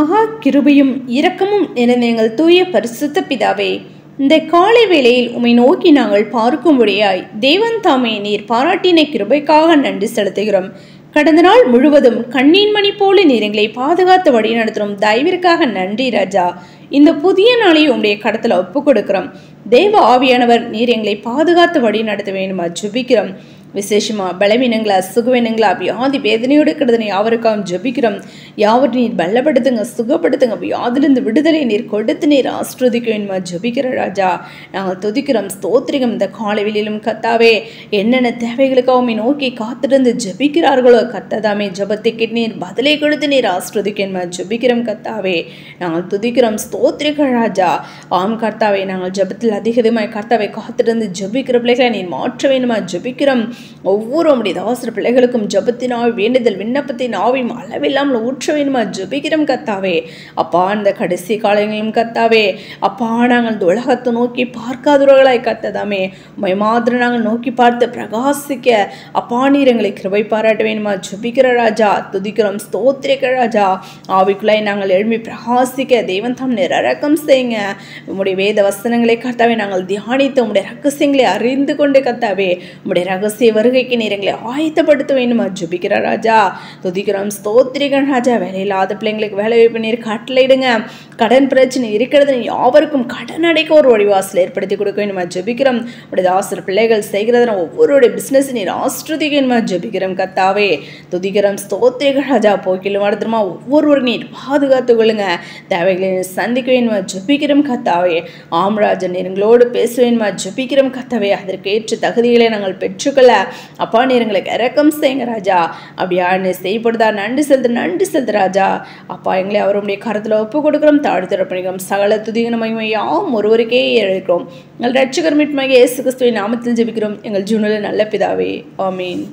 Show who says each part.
Speaker 1: மகா கிருபையும் இரக்கமும் நிறைந்த எங்கள் தூய பரிசுத்த பிதாவே, இந்த காலை வேளையில் உம்மை நோக்கி நாங்கள் பார்க்கும்படியாய் தேவன் தாமே நீர் பாராட்டின கிருபைக்காக நன்றி செலுத்துகிறோம். கடந்த நாள் முழுவதும் கண்ணீன் மணி போல நீர் எங்களை பாதுகாத்து வழி நடத்துகிறோம். தயவிற்காக நன்றி ராஜா. இந்த புதிய நாளை உங்களுடைய கடத்தில் ஒப்பு கொடுக்கிறோம். தேவ ஆவியானவர் நீர் எங்களை பாதுகாத்து வழி நடத்த வேண்டுமா ஜெபிக்கிறோம். விசேஷமா பலவீனங்களா சுகவீனங்களா வியாதி வேதனையோடு கிடந்தனை யாவருக்காகவும் ஜெபிக்கிறோம். யாவரும் நீர் பலப்படுத்துங்க, சுகப்படுத்துங்க, வியாதிலிருந்து விடுதலை நீர் கொடுத்து நீர் ஆஸ்ரோதிக்க வேண்டுமா ஜெபிக்கிற ராஜா. நாங்கள் துதிக்கிறோம், ஸ்தோத்திரிகம். இந்த காலைவெளியிலும் கத்தாவே என்னென்ன தேவைகளுக்காக நோக்கி காத்திருந்து ஜெபிக்கிறார்களோ கத்ததாமே ஜெபத்தை கேட்டு நீர் பதிலை கொடுத்து நீர் ஆஸ்ரோதிக்க வேண்டுமா ஜெபிக்கிறோம் கத்தாவே. நாங்கள் துதிக்கிறோம், ஸ்தோத்திரிக்க ராஜா. ஆம் கர்த்தாவே, நாங்கள் ஜெபத்தில் அதிகமாய் கர்த்தாவை காத்திருந்து ஜெபிக்கிற பிள்ளைகளை நீர் மாற்ற வேண்டுமா ஜெபிக்கிறோம். ஒவ்வொரு உம்முடைய தாசர பிள்ளைகளுக்கும் ஜெபத்தினாய் வேண்டுதல் விண்ணப்பத்தின் ஆவியும் அளவில்லாமல் ஊற்ற வேண்டுமா ஜெபிக்கிறோம் கத்தாவே. அப்பா, இந்த கடைசி காலங்களிலும் கத்தாவே அப்பா, நாங்கள் இந்த உலகத்தை நோக்கி பார்க்காதவர்களாய் கத்ததாமே உம்மை மாத்திரம் நாங்கள் நோக்கி பார்த்து பிரகாசிக்க அப்பா நீர் எங்களை கிருபை பாராட்ட வேண்டுமா ஜெபிக்கிற ராஜா. துதிக்கிறோம், ஸ்தோத்திரிக்கிற ராஜா. ஆவிக்குள்ளாய் நாங்கள் எழும்பி பிரகாசிக்க தேவன் தாம் நிரக்கம் செய்யுங்க. உம்முடைய வேத வசனங்களை கத்தாவே நாங்கள் தியானித்து உம்முடைய ரகசியங்களை அறிந்து கொண்டு கத்தாவே உம்முடைய ரகசிய வருகைக்கு நீர் எங்களை ஆயத்தப்படுத்த வேண்டுமா ஜெபிக்கிற ராஜா. துதிக்கிறோம், ஸ்தோத்திரிகள் ராஜா. வேலையில்லாத பிள்ளைங்களுக்கு வேலை வாய்ப்பு நீர் கட்டளையிடுங்க. கடன் பிரச்சனை இருக்கிறது யாவருக்கும் கடன் அடைக்க ஒரு வழிவாசல் ஏற்படுத்தி கொடுக்க வேண்டுமா ஜெபிக்கிறோம். உடைய தாசர் பிள்ளைகள் செய்கிறதுனா ஒவ்வொருடைய பிசினஸ் நீர் ஆஸ்ரோதிக்க வேண்டுமா ஜெபிக்கிறோம் கத்தாவே. துதிக்கிறோம், ஸ்தோத்திரிகள் ராஜா. போக்கிலும் அடுத்தமா ஒவ்வொருவரும் நீர் பாதுகாத்து கொள்ளுங்க. தேவைகளை சந்திக்க வேண்டுமா ஜெபிக்கிறோம் கத்தாவே. ஆம்ராஜன் நீர் எங்களோடு பேச வேண்டுமா ஜெபிக்கிறோம் கத்தாவே. அதற்கு ஏற்ற தகுதிகளை நாங்கள் பெற்றுக்கொள்ள அப்பா நீர் எங்களுக்கு இரக்கம் செய்யுங்க ராஜா. அப்படியா செய்யப்படுதா நன்றி செலுத்து ராஜா. அப்பா, எங்களை அவருடைய கருத்தில் ஒப்பு கொடுக்கிறோம், தாழ்த்திட பண்ணிக்கிறோம். சகல துதிகன மகிமையாம் ஒருவருக்கே எழுக்கிறோம். எங்கள் ரட்சகர் மீட்புமாகிய இயேசு கிறிஸ்துவின் நாமத்தில் ஜெபிக்கிறோம் எங்கள் ஜீவனில் நல்ல பிதாவே, ஆமீன்.